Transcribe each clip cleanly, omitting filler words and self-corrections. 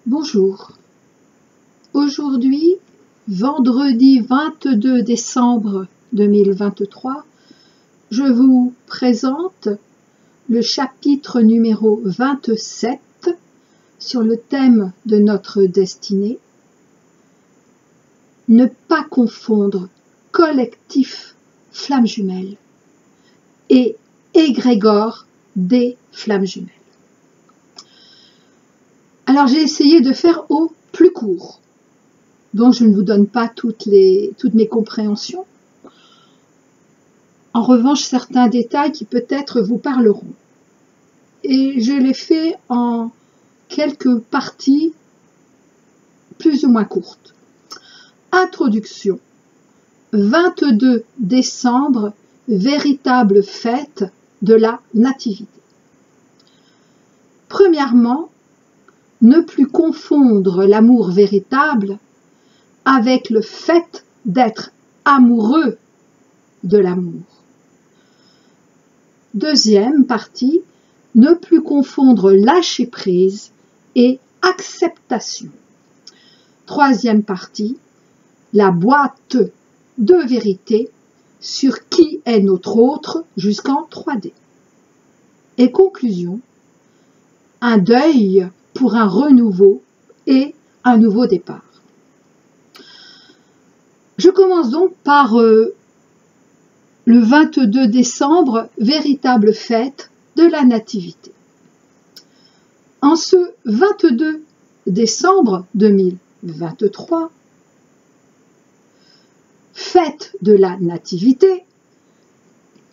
Bonjour. Aujourd'hui, vendredi 22 décembre 2023, je vous présente le chapitre numéro 27 sur le thème de notre destinée. Ne pas confondre collectif flammes jumelles et égrégore des flammes jumelles. Alors j'ai essayé de faire au plus court, donc je ne vous donne pas toutes mes compréhensions. En revanche, certains détails qui peut-être vous parleront. Et je l'ai fait en quelques parties plus ou moins courtes. Introduction. 22 décembre, véritable fête de la Nativité. Premièrement, ne plus confondre l'amour véritable avec le fait d'être amoureux de l'amour. Deuxième partie, ne plus confondre lâcher prise et acceptation. Troisième partie, la boîte de vérité sur qui est notre autre jusqu'en 3D. Et conclusion, un deuil pour un renouveau et un nouveau départ. Je commence donc par le 22 décembre, véritable fête de la Nativité. En ce 22 décembre 2023, fête de la Nativité,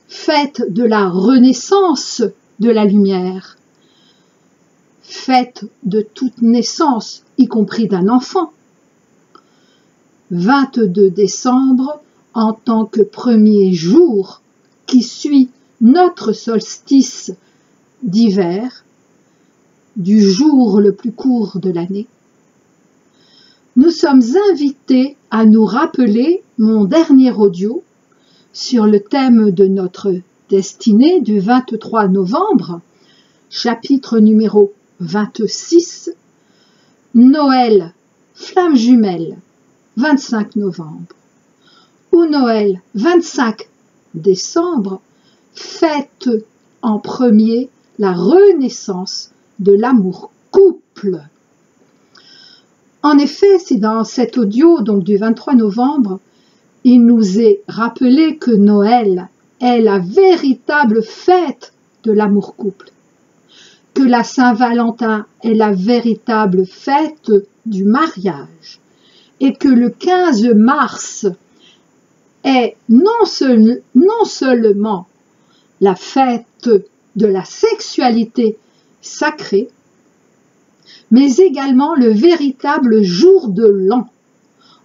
fête de la renaissance de la lumière, fête de toute naissance, y compris d'un enfant. 22 décembre, en tant que premier jour qui suit notre solstice d'hiver, du jour le plus court de l'année, nous sommes invités à nous rappeler mon dernier audio sur le thème de notre destinée du 23 novembre, chapitre numéro 26, Noël, flammes jumelles, 25 novembre, ou Noël, 25 décembre, fête en premier la renaissance de l'amour-couple. En effet, c'est dans cet audio donc du 23 novembre, il nous est rappelé que Noël est la véritable fête de l'amour-couple, que la Saint-Valentin est la véritable fête du mariage et que le 15 mars est non seulement la fête de la sexualité sacrée, mais également le véritable jour de l'an,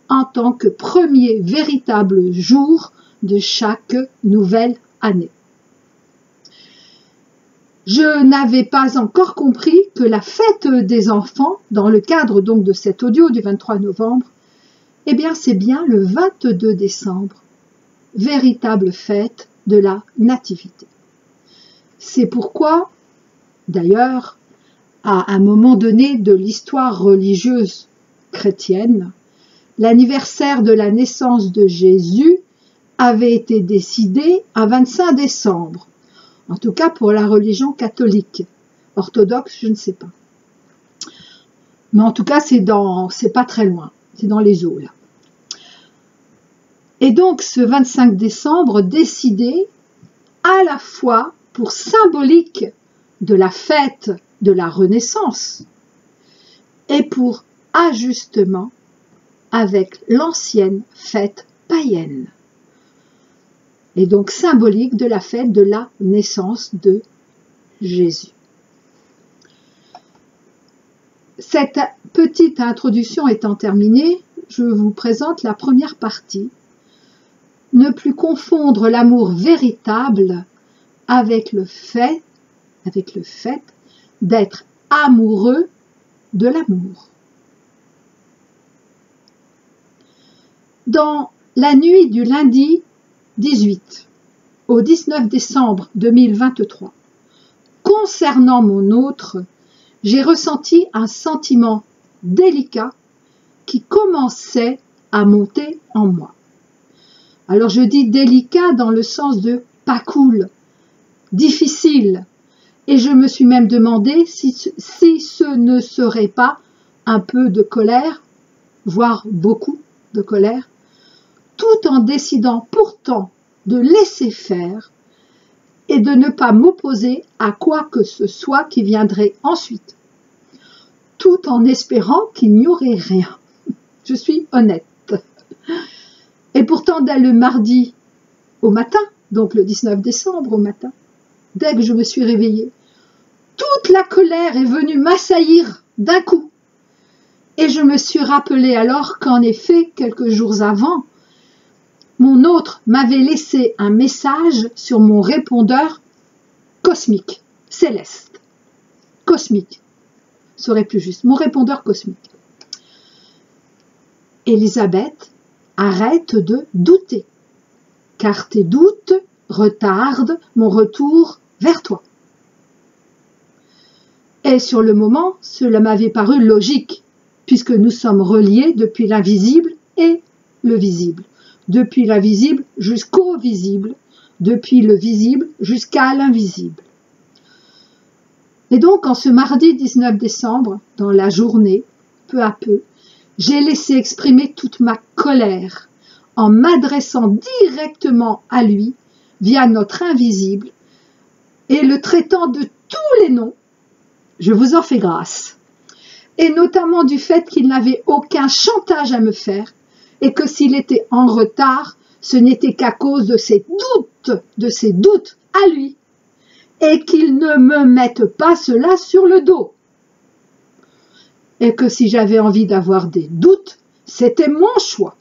en tant que premier véritable jour de chaque nouvelle année. Je n'avais pas encore compris que la fête des enfants, dans le cadre donc de cet audio du 23 novembre, eh bien c'est bien le 22 décembre, véritable fête de la Nativité. C'est pourquoi, d'ailleurs, à un moment donné de l'histoire religieuse chrétienne, l'anniversaire de la naissance de Jésus avait été décidé à 25 décembre. En tout cas pour la religion catholique. Orthodoxe, je ne sais pas. Mais en tout cas, c'est pas très loin. C'est dans les eaux, là. Et donc, ce 25 décembre, décidé à la fois pour symbolique de la fête de la Renaissance et pour ajustement avec l'ancienne fête païenne. Et donc symbolique de la fête de la naissance de Jésus. Cette petite introduction étant terminée, je vous présente la première partie. Ne plus confondre l'amour véritable avec le fait d'être amoureux de l'amour. Dans la nuit du lundi 18 au 19 décembre 2023, concernant mon autre, j'ai ressenti un sentiment délicat qui commençait à monter en moi. Alors je dis délicat dans le sens de pas cool, difficile, et je me suis même demandé si ce ne serait pas un peu de colère, voire beaucoup de colère, tout en décidant pourtant de laisser faire et de ne pas m'opposer à quoi que ce soit qui viendrait ensuite, tout en espérant qu'il n'y aurait rien. Je suis honnête. Et pourtant, dès le mardi au matin, donc le 19 décembre au matin, dès que je me suis réveillée, toute la colère est venue m'assaillir d'un coup. Et je me suis rappelé alors qu'en effet, quelques jours avant, mon autre m'avait laissé un message sur mon répondeur cosmique, céleste. Cosmique, serait plus juste, mon répondeur cosmique. Élisabeth, arrête de douter, car tes doutes retardent mon retour vers toi. Et sur le moment, cela m'avait paru logique, puisque nous sommes reliés depuis l'invisible et le visible, depuis l'invisible jusqu'au visible, depuis le visible jusqu'à l'invisible. Et donc, en ce mardi 19 décembre, dans la journée, peu à peu, j'ai laissé exprimer toute ma colère en m'adressant directement à lui via notre invisible et le traitant de tous les noms. Je vous en fais grâce. Et notamment du fait qu'il n'avait aucun chantage à me faire et que s'il était en retard, ce n'était qu'à cause de ses doutes à lui, et qu'il ne me mette pas cela sur le dos. Et que si j'avais envie d'avoir des doutes, c'était mon choix,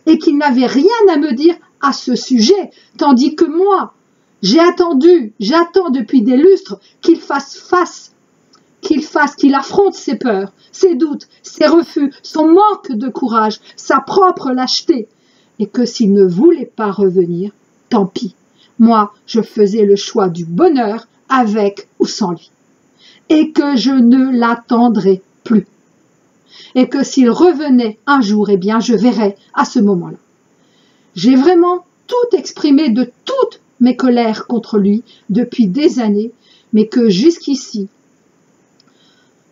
et qu'il n'avait rien à me dire à ce sujet, tandis que moi, j'attends depuis des lustres qu'il fasse face, qu'il affronte ses peurs, ses doutes, ses refus, son manque de courage, sa propre lâcheté, et que s'il ne voulait pas revenir, tant pis. Moi, je faisais le choix du bonheur avec ou sans lui, et que je ne l'attendrais plus, et que s'il revenait un jour, eh bien, je verrais à ce moment-là. J'ai vraiment tout exprimé de toutes mes colères contre lui depuis des années, mais que jusqu'ici,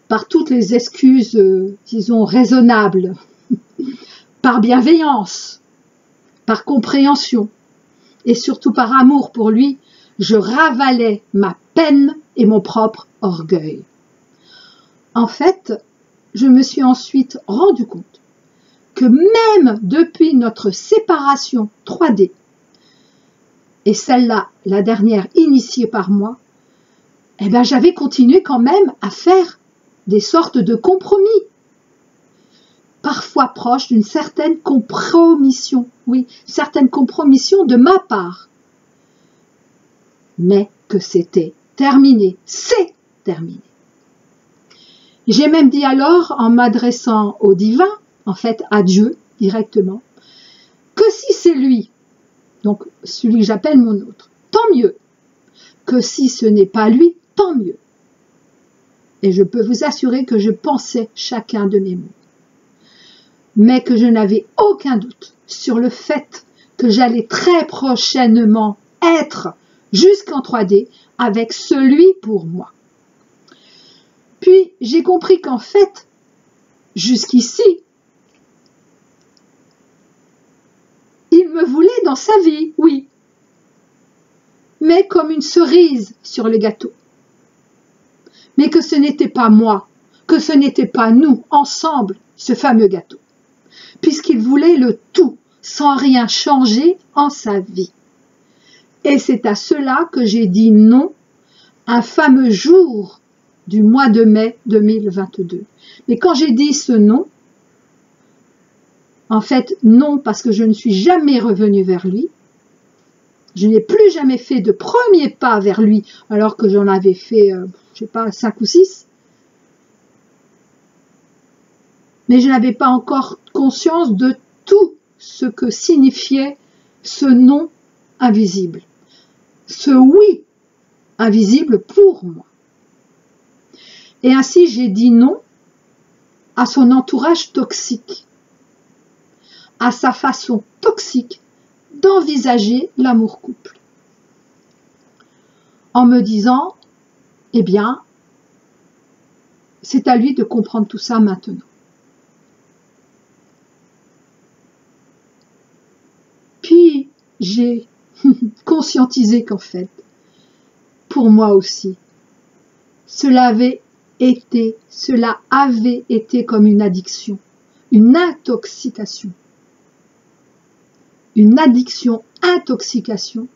par toutes les excuses, disons, raisonnables, par bienveillance, par compréhension, et surtout par amour pour lui, je ravalais ma peine et mon propre orgueil. En fait, je me suis ensuite rendu compte que même depuis notre séparation 3D, et celle-là, la dernière initiée par moi, eh ben, j'avais continué quand même à faire des sortes de compromis, parfois proches d'une certaine compromission, oui, certaine compromission de ma part, mais que c'était terminé, c'est terminé. J'ai même dit alors, en m'adressant au divin, en fait à Dieu directement, que si c'est lui, donc celui que j'appelle mon autre, tant mieux, que si ce n'est pas lui, tant mieux. Et je peux vous assurer que je pensais chacun de mes mots, mais que je n'avais aucun doute sur le fait que j'allais très prochainement être jusqu'en 3D avec celui pour moi. Puis j'ai compris qu'en fait, jusqu'ici, il me voulait dans sa vie, oui, mais comme une cerise sur le gâteau. Mais que ce n'était pas moi, que ce n'était pas nous, ensemble, ce fameux gâteau, puisqu'il voulait le tout, sans rien changer en sa vie. Et c'est à cela que j'ai dit non un fameux jour du mois de mai 2022. Mais quand j'ai dit ce non, en fait non parce que je ne suis jamais revenue vers lui, je n'ai plus jamais fait de premier pas vers lui alors que j'en avais fait, je sais pas, 5 ou 6. Mais je n'avais pas encore conscience de tout ce que signifiait ce non invisible, ce oui invisible pour moi. Et ainsi j'ai dit non à son entourage toxique, à sa façon toxique d'envisager l'amour-couple. En me disant, eh bien, c'est à lui de comprendre tout ça maintenant. Puis, j'ai conscientisé qu'en fait, pour moi aussi, cela avait été comme une addiction, une intoxication. Une addiction-intoxication.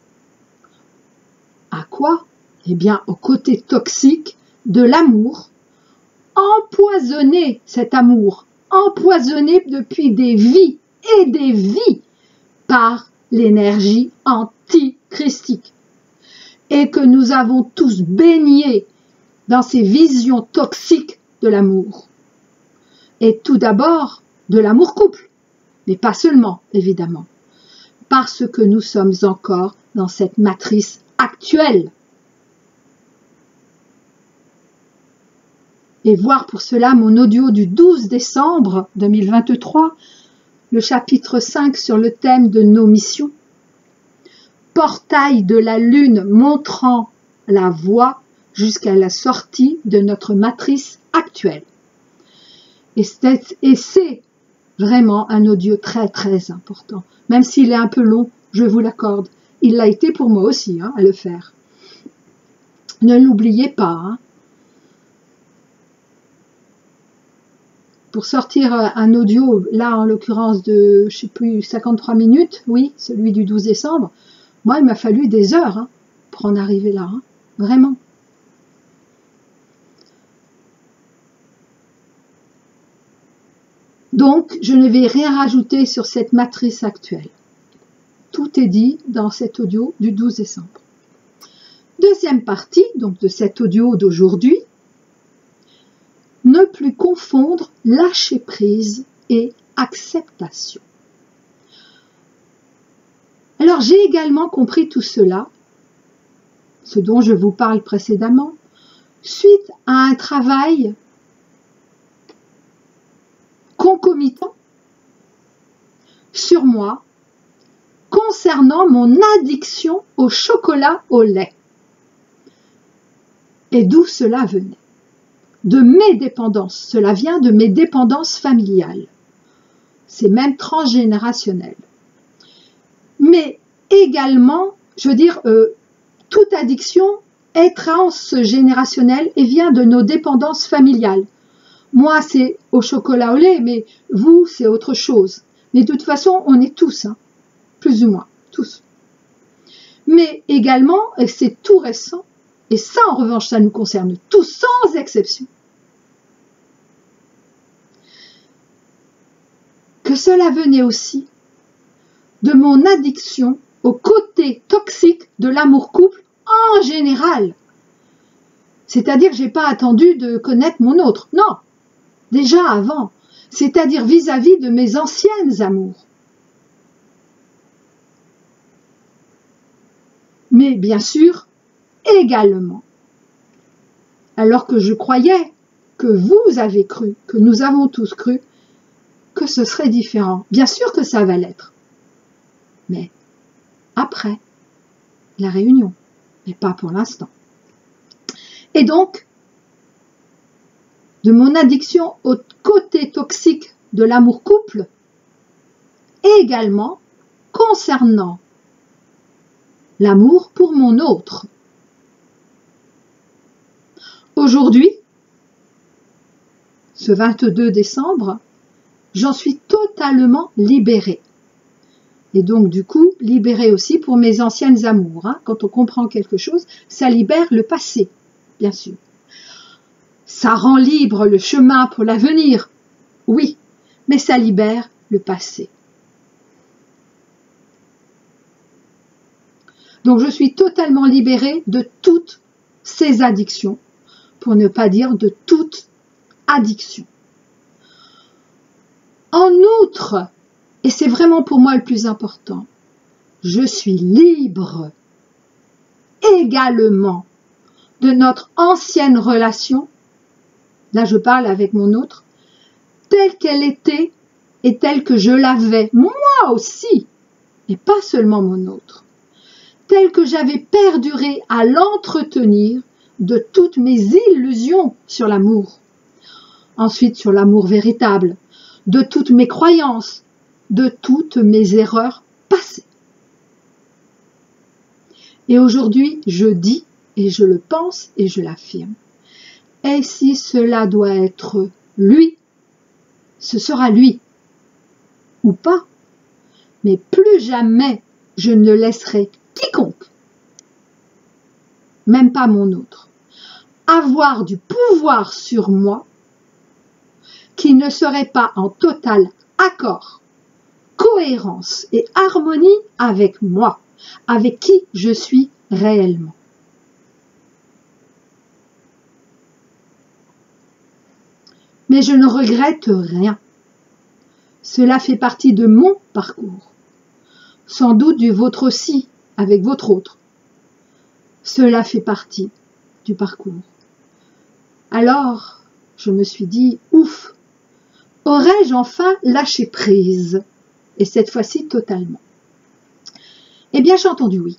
À quoi? Eh bien, au côté toxique de l'amour, empoisonné, cet amour, empoisonné depuis des vies et des vies par l'énergie antichristique. Et que nous avons tous baigné dans ces visions toxiques de l'amour. Et tout d'abord, de l'amour-couple, mais pas seulement, évidemment, parce que nous sommes encore dans cette matrice actuelle. Et voir pour cela mon audio du 12 décembre 2023, le chapitre 5 sur le thème de nos missions, portail de la lune montrant la voie jusqu'à la sortie de notre matrice actuelle. Et c'est vraiment un audio très très important. Même s'il est un peu long, je vous l'accorde. Il l'a été pour moi aussi à le faire. Ne l'oubliez pas. Pour sortir un audio, là en l'occurrence de, je sais plus, 53 minutes, oui, celui du 12 décembre, moi il m'a fallu des heures pour en arriver là, vraiment. Donc, je ne vais rien rajouter sur cette matrice actuelle. Tout est dit dans cet audio du 12 décembre. Deuxième partie, donc de cet audio d'aujourd'hui, ne plus confondre lâcher prise et acceptation. Alors, j'ai également compris tout cela, ce dont je vous parle précédemment, suite à un travail concomitant sur moi concernant mon addiction au chocolat au lait. Et d'où cela venait? De mes dépendances. Cela vient de mes dépendances familiales. C'est même transgénérationnel. Mais également, je veux dire, toute addiction est transgénérationnelle et vient de nos dépendances familiales. Moi, c'est au chocolat au lait, mais vous, c'est autre chose. Mais de toute façon, on est tous, plus ou moins, tous. Mais également, et c'est tout récent, et ça, en revanche, ça nous concerne tous, sans exception, que cela venait aussi de mon addiction au côté toxique de l'amour-couple en général. C'est-à-dire que je n'ai pas attendu de connaître mon autre. Non, déjà avant. C'est-à-dire vis-à-vis de mes anciennes amours. Mais bien sûr, également, alors que je croyais, que vous avez cru, que nous avons tous cru, que ce serait différent. Bien sûr que ça va l'être. Mais après la réunion, mais pas pour l'instant. Et donc, de mon addiction au côté toxique de l'amour-couple, et également concernant l'amour pour mon autre. Aujourd'hui, ce 22 décembre, j'en suis totalement libérée. Et donc, du coup, libérée aussi pour mes anciennes amours. Quand on comprend quelque chose, ça libère le passé, bien sûr. Ça rend libre le chemin pour l'avenir, oui, mais ça libère le passé. Donc, je suis totalement libérée de toutes ces addictions, pour ne pas dire de toute addiction. En outre, et c'est vraiment pour moi le plus important, je suis libre également de notre ancienne relation, là je parle avec mon autre, telle qu'elle était et telle que je l'avais, moi aussi, et pas seulement mon autre, telle que j'avais perduré à l'entretenir de toutes mes illusions sur l'amour, ensuite sur l'amour véritable, de toutes mes croyances, de toutes mes erreurs passées. Et aujourd'hui, je dis, et je le pense, et je l'affirme, et si cela doit être lui, ce sera lui, ou pas, mais plus jamais je ne laisserai quiconque, même pas mon autre, avoir du pouvoir sur moi qui ne serait pas en total accord, cohérence et harmonie avec moi, avec qui je suis réellement. Mais je ne regrette rien. Cela fait partie de mon parcours, sans doute du vôtre aussi, avec votre autre. Cela fait partie du parcours. Alors, je me suis dit, ouf, aurais-je enfin lâché prise, et cette fois-ci totalement? Eh bien, j'ai entendu oui.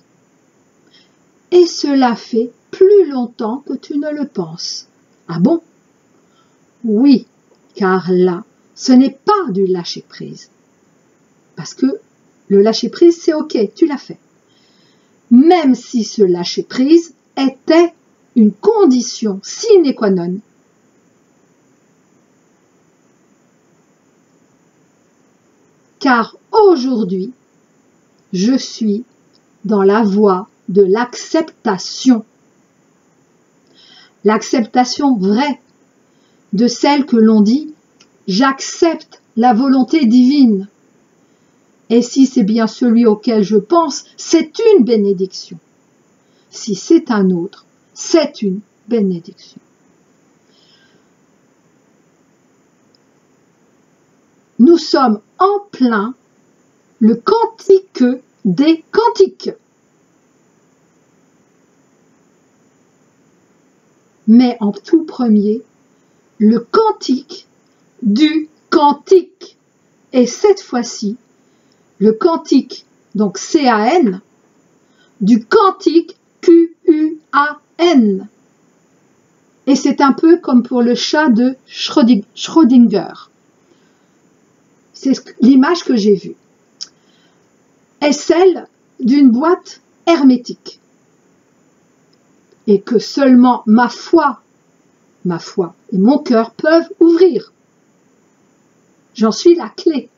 Et cela fait plus longtemps que tu ne le penses. Ah bon? Oui, car là, ce n'est pas du lâcher-prise. Parce que le lâcher-prise, c'est ok, tu l'as fait. Même si ce lâcher-prise était une condition sine qua non. Car aujourd'hui, je suis dans la voie de l'acceptation. L'acceptation vraie de celle que l'on dit « j'accepte la volonté divine ». Et si c'est bien celui auquel je pense, c'est une bénédiction. Si c'est un autre, c'est une bénédiction. Nous sommes en plein le quantique des quantiques. Mais en tout premier, le quantique du quantique. Et cette fois-ci, le quantique, donc C-A-N, du quantique Q-U-A-N. Et c'est un peu comme pour le chat de Schrödinger. C'est l'image que j'ai vue. Est celle d'une boîte hermétique. Et que seulement ma foi et mon cœur peuvent ouvrir. J'en suis la clé.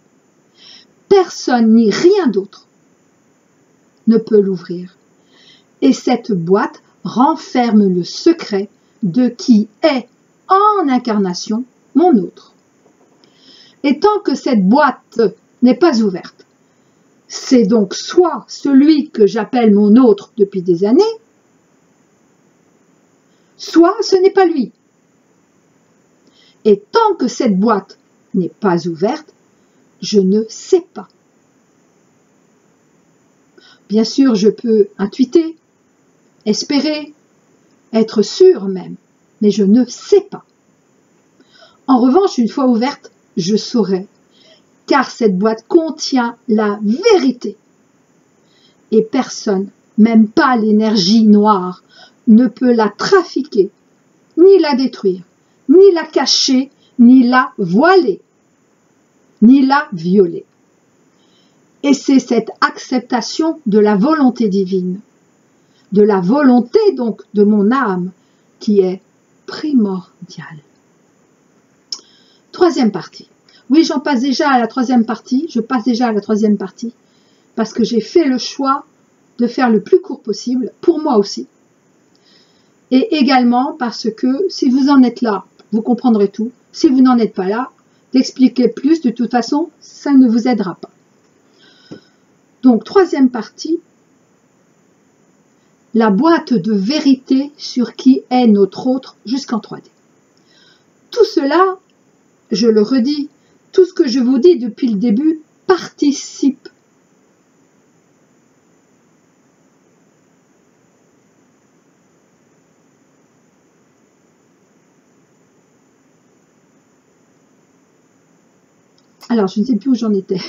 Personne ni rien d'autre ne peut l'ouvrir. Et cette boîte renferme le secret de qui est en incarnation mon autre. Et tant que cette boîte n'est pas ouverte, c'est donc soit celui que j'appelle mon autre depuis des années, soit ce n'est pas lui. Et tant que cette boîte n'est pas ouverte, je ne sais pas. Bien sûr, je peux intuiter, espérer, être sûr même, mais je ne sais pas. En revanche, une fois ouverte, je saurai, car cette boîte contient la vérité. Et personne, même pas l'énergie noire, ne peut la trafiquer, ni la détruire, ni la cacher, ni la voiler, ni la violer. Et c'est cette acceptation de la volonté divine, de la volonté donc de mon âme, qui est primordiale. Troisième partie. Oui, j'en passe déjà à la troisième partie, parce que j'ai fait le choix de faire le plus court possible, pour moi aussi. Et également parce que si vous en êtes là, vous comprendrez tout. Si vous n'en êtes pas là, d'expliquer plus, de toute façon, ça ne vous aidera pas. Donc, troisième partie, la boîte de vérité sur qui est notre autre jusqu'en 3D. Tout cela, je le redis, tout ce que je vous dis depuis le début participe. Alors, je ne sais plus où j'en étais.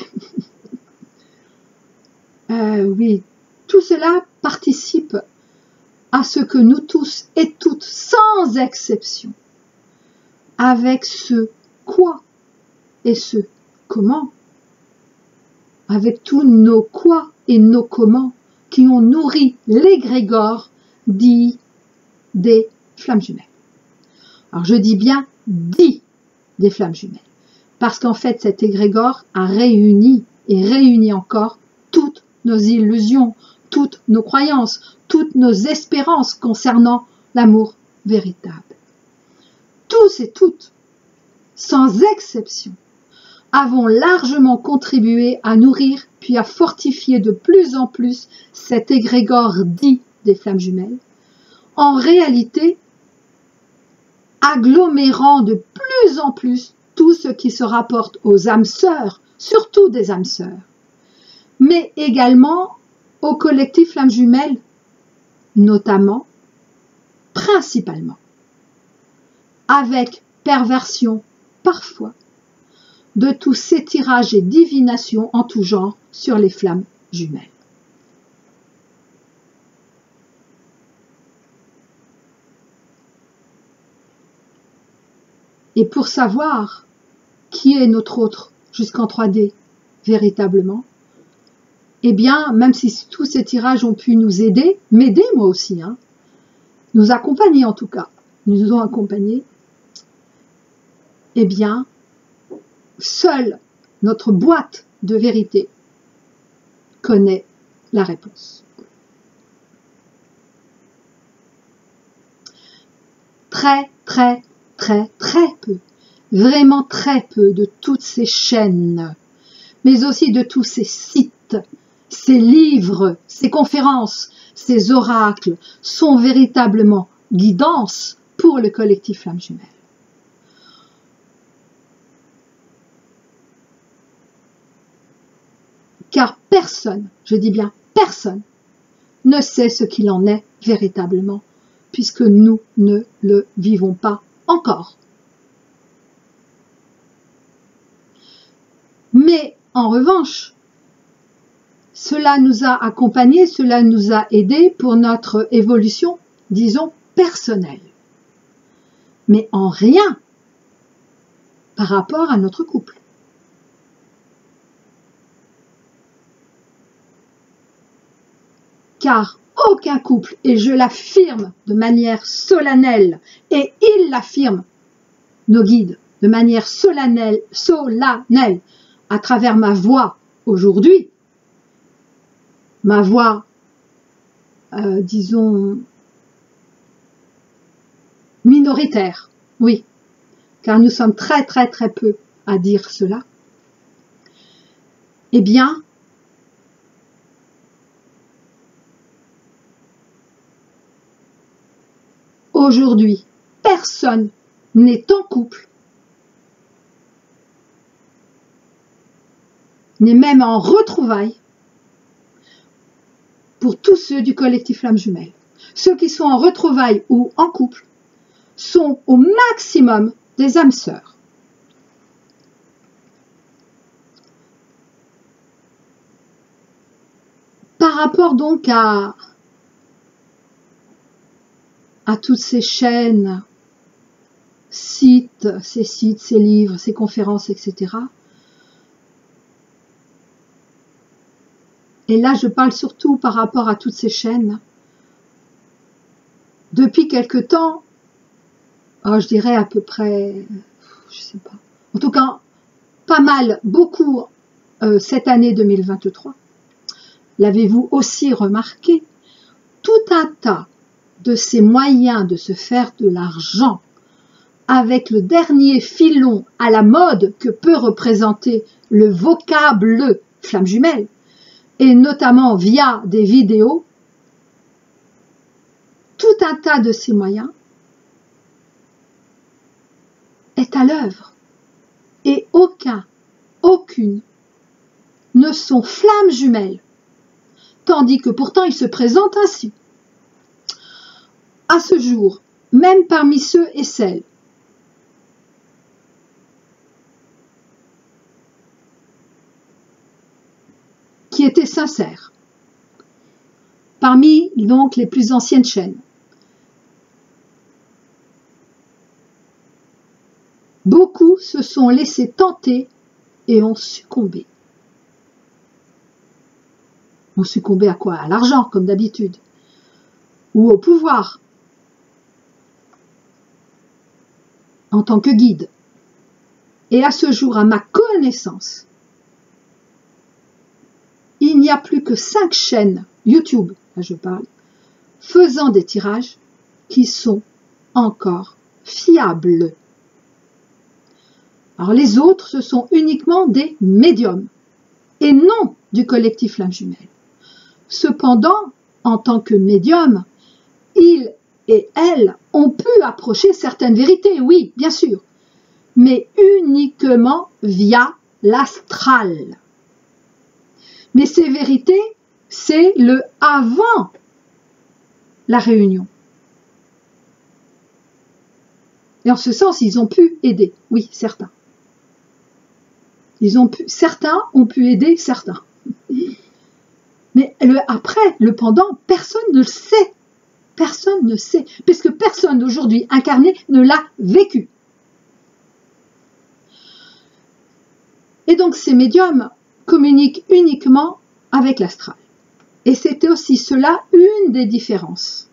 Oui, tout cela participe à ce que nous tous et toutes, sans exception, avec ce quoi et ce comment, avec tous nos quoi et nos comment qui ont nourri l'égrégore dit des flammes jumelles. Alors je dis bien dit des flammes jumelles, parce qu'en fait cet égrégore a réuni et réunit encore toutes nos illusions, toutes nos croyances, toutes nos espérances concernant l'amour véritable. Tous et toutes, sans exception, avons largement contribué à nourrir puis à fortifier de plus en plus cet égrégore dit des flammes jumelles, en réalité agglomérant de plus en plus tout ce qui se rapporte aux âmes sœurs, surtout des âmes sœurs, mais également au collectif flammes jumelles, notamment, principalement, avec perversion parfois, de tous ces tirages et divinations en tout genre sur les flammes jumelles. Et pour savoir qui est notre autre jusqu'en 3D véritablement, eh bien, même si tous ces tirages ont pu nous aider, m'aider moi aussi, hein, nous accompagner en tout cas, nous ont accompagnés, eh bien, seule notre boîte de vérité connaît la réponse. Très, très, très, très peu, vraiment très peu de toutes ces chaînes, mais aussi de tous ces sites, ces livres, ces conférences, ces oracles sont véritablement guidances pour le collectif Flammes Jumelles. Car personne, je dis bien personne, ne sait ce qu'il en est véritablement, puisque nous ne le vivons pas encore. Mais en revanche, cela nous a accompagnés, cela nous a aidés pour notre évolution, disons, personnelle. Mais en rien par rapport à notre couple. Car aucun couple, et je l'affirme de manière solennelle, et ils l'affirment, nos guides, de manière solennelle, à travers ma voix aujourd'hui, ma voix, disons, minoritaire, oui, car nous sommes très très très peu à dire cela, eh bien, aujourd'hui, personne n'est en couple, n'est même en retrouvailles pour tous ceux du collectif Flammes Jumelles. Ceux qui sont en retrouvailles ou en couple sont au maximum des âmes sœurs. Par rapport donc à toutes ces chaînes, sites, ces livres, ces conférences, etc. Et là, je parle surtout par rapport à toutes ces chaînes. Depuis quelque temps, je dirais à peu près, je sais pas, en tout cas, pas mal, beaucoup cette année 2023. L'avez-vous aussi remarqué? Tout un tas de ces moyens de se faire de l'argent avec le dernier filon à la mode que peut représenter le vocable flamme jumelle, et notamment via des vidéos, tout un tas de ces moyens est à l'œuvre, et aucune ne sont flammes jumelles, tandis que pourtant ils se présentent ainsi. À ce jour, même parmi ceux et celles étaient sincères. Parmi donc les plus anciennes chaînes, beaucoup se sont laissés tenter et ont succombé. Ont succombé à quoi? À l'argent, comme d'habitude, ou au pouvoir, en tant que guide. Et à ce jour, à ma connaissance, il n'y a plus que 5 chaînes YouTube, là je parle, faisant des tirages qui sont encore fiables. Alors les autres, ce sont uniquement des médiums et non du collectif Flamme Jumelle. Cependant, en tant que médium, ils et elles ont pu approcher certaines vérités, oui, bien sûr, mais uniquement via l'astral. Mais ces vérités, c'est le avant la réunion. Et en ce sens, ils ont pu aider, oui, certains. Certains ont pu aider certains. Mais après, le pendant, personne ne le sait. Personne ne sait, puisque personne aujourd'hui incarné ne l'a vécu. Et donc ces médiums communiquent uniquement avec l'astral. Et c'était aussi cela une des différences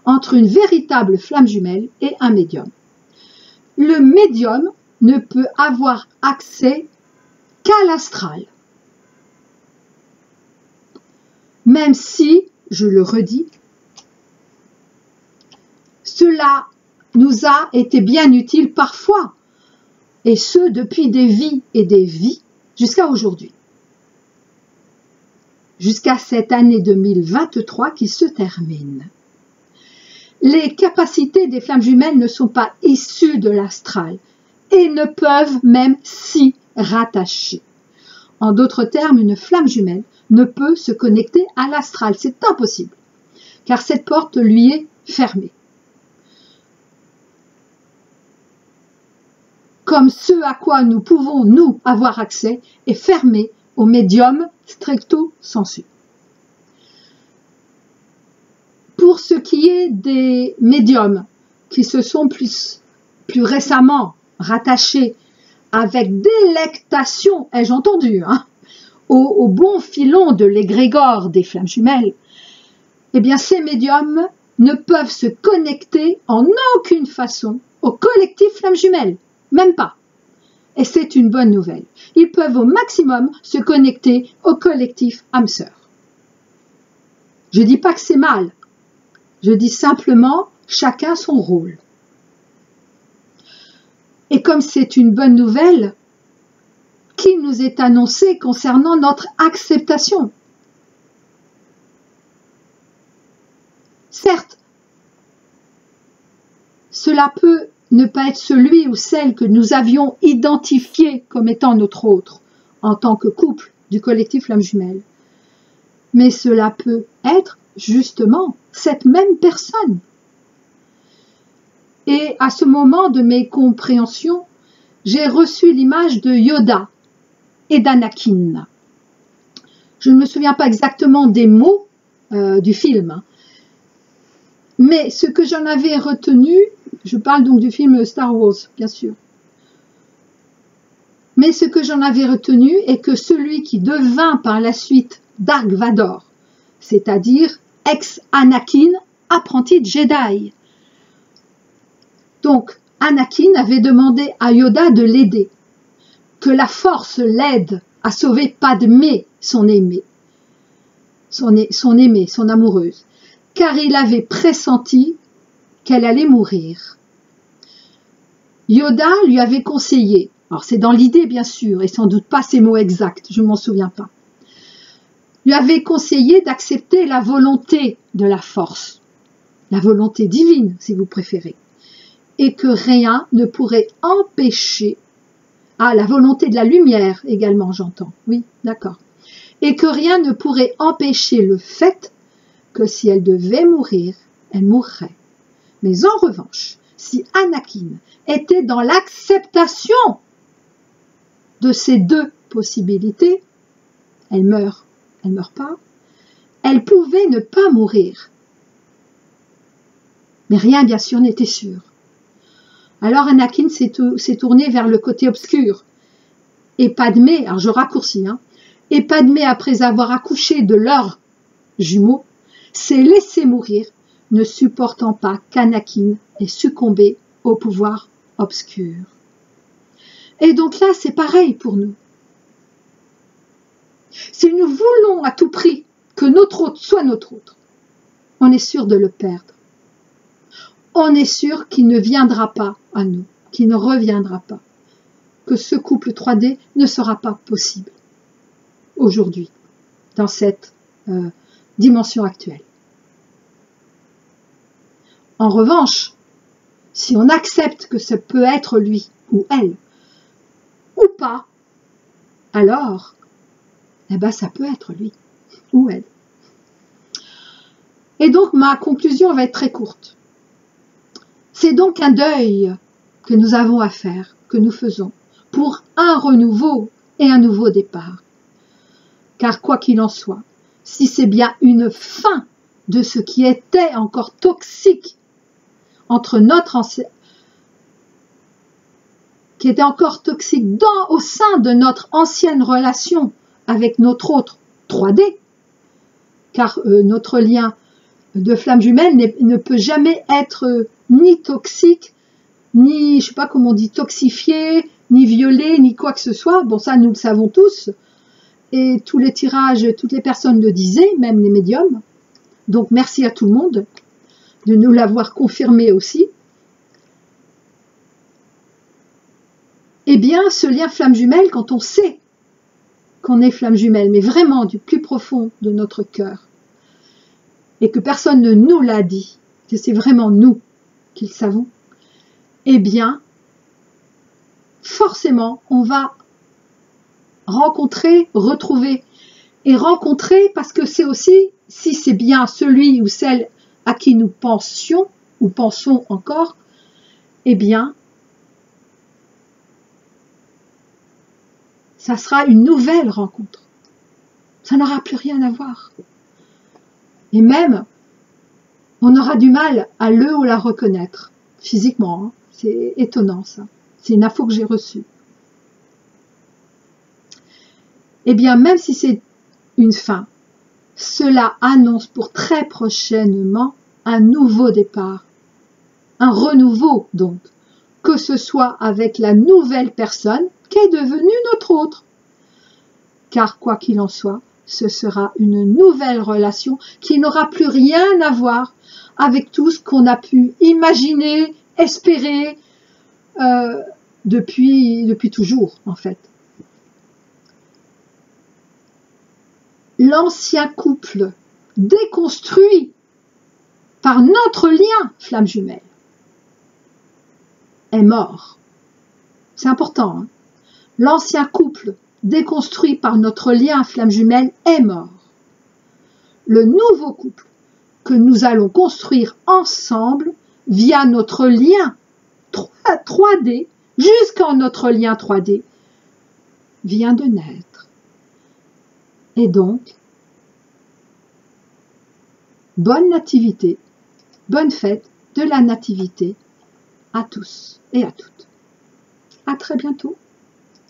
entre une véritable flamme jumelle et un médium. Le médium ne peut avoir accès qu'à l'astral. Même si, je le redis, cela nous a été bien utile parfois, et ce depuis des vies et des vies jusqu'à aujourd'hui. Jusqu'à cette année 2023 qui se termine. Les capacités des flammes jumelles ne sont pas issues de l'astral et ne peuvent même s'y rattacher. En d'autres termes, une flamme jumelle ne peut se connecter à l'astral. C'est impossible, car cette porte lui est fermée. Comme ce à quoi nous pouvons, nous, avoir accès, est fermé au médium stricto sensu. Pour ce qui est des médiums qui se sont plus récemment rattachés avec délectation, ai-je entendu, au bon filon de l'égrégore des flammes jumelles, eh bien ces médiums ne peuvent se connecter en aucune façon au collectif flammes jumelles, même pas. Et c'est une bonne nouvelle. Ils peuvent au maximum se connecter au collectif âme sœur. Je ne dis pas que c'est mal, je dis simplement chacun son rôle. Et comme c'est une bonne nouvelle, qui nous est annoncé concernant notre acceptation. Certes, cela peut ne pas être celui ou celle que nous avions identifié comme étant notre autre, en tant que couple du collectif Flamme Jumelle. Mais cela peut être justement cette même personne. Et à ce moment de mes compréhensions, j'ai reçu l'image de Yoda et d'Anakin. Je ne me souviens pas exactement des mots du film, mais ce que j'en avais retenu, je parle donc du film Star Wars, bien sûr, mais ce que j'en avais retenu est que celui qui devint par la suite Dark Vador, c'est-à-dire ex-Anakin, apprenti de Jedi. Donc, Anakin avait demandé à Yoda de l'aider, que la force l'aide à sauver Padmé, son aimée, son amoureuse, car il avait pressenti qu'elle allait mourir. Yoda lui avait conseillé, alors c'est dans l'idée bien sûr, et sans doute pas ces mots exacts, je ne m'en souviens pas, lui avait conseillé d'accepter la volonté de la force, la volonté divine si vous préférez, et que rien ne pourrait empêcher, la volonté de la lumière également j'entends, oui d'accord, et que rien ne pourrait empêcher le fait que si elle devait mourir, elle mourrait. Mais en revanche, si Anakin était dans l'acceptation de ces deux possibilité, elle meurt pas, elle pouvait ne pas mourir. Mais rien, bien sûr, n'était sûr. Alors Anakin s'est tourné vers le côté obscur. Et Padmé, alors je raccourcis, et Padmé, après avoir accouché de leur jumeau, s'est laissé mourir, ne supportant pas qu'Anakin ait succombé au pouvoir obscur. Et donc là, c'est pareil pour nous. Si nous voulons à tout prix que notre autre soit notre autre, on est sûr de le perdre. On est sûr qu'il ne viendra pas à nous, qu'il ne reviendra pas, que ce couple 3D ne sera pas possible aujourd'hui, dans cette dimension actuelle. En revanche, si on accepte que ce peut être lui ou elle, ou pas, alors, ça peut être lui ou elle. Et donc, ma conclusion va être très courte. C'est donc un deuil que nous avons à faire, que nous faisons, pour un renouveau et un nouveau départ. Car quoi qu'il en soit, si c'est bien une fin de ce qui était encore toxique entre qui était encore toxique au sein de notre ancienne relation avec notre autre 3D, car notre lien de flamme jumelle ne peut jamais être ni toxique, ni, je sais pas comment on dit, toxifié, ni violé, ni quoi que ce soit. Bon, ça, nous le savons tous. Et tous les tirages, toutes les personnes le disaient, même les médiums. Donc, merci à tout le monde de nous l'avoir confirmé aussi. Eh bien, ce lien flamme jumelle, quand on sait qu'on est flamme jumelle, mais vraiment du plus profond de notre cœur, et que personne ne nous l'a dit, que c'est vraiment nous qui le savons, eh bien, forcément, on va retrouver et rencontrer, parce que c'est aussi, si c'est bien celui ou celle à qui nous pensions, ou pensons encore, eh bien, ça sera une nouvelle rencontre. Ça n'aura plus rien à voir. Et même, on aura du mal à le ou la reconnaître, physiquement. C'est étonnant, ça. C'est une info que j'ai reçue. Eh bien, même si c'est une fin, cela annonce pour très prochainement un nouveau départ, un renouveau donc, que ce soit avec la nouvelle personne qui est devenue notre autre. Car quoi qu'il en soit, ce sera une nouvelle relation qui n'aura plus rien à voir avec tout ce qu'on a pu imaginer, espérer depuis toujours, en fait. L'ancien couple déconstruit par notre lien flamme jumelle est mort. C'est important. L'ancien couple déconstruit par notre lien flamme jumelle est mort. Le nouveau couple que nous allons construire ensemble via notre lien 3D, jusqu'en notre lien 3D, vient de naître. Et donc, bonne nativité, bonne fête de la nativité à tous et à toutes. À très bientôt.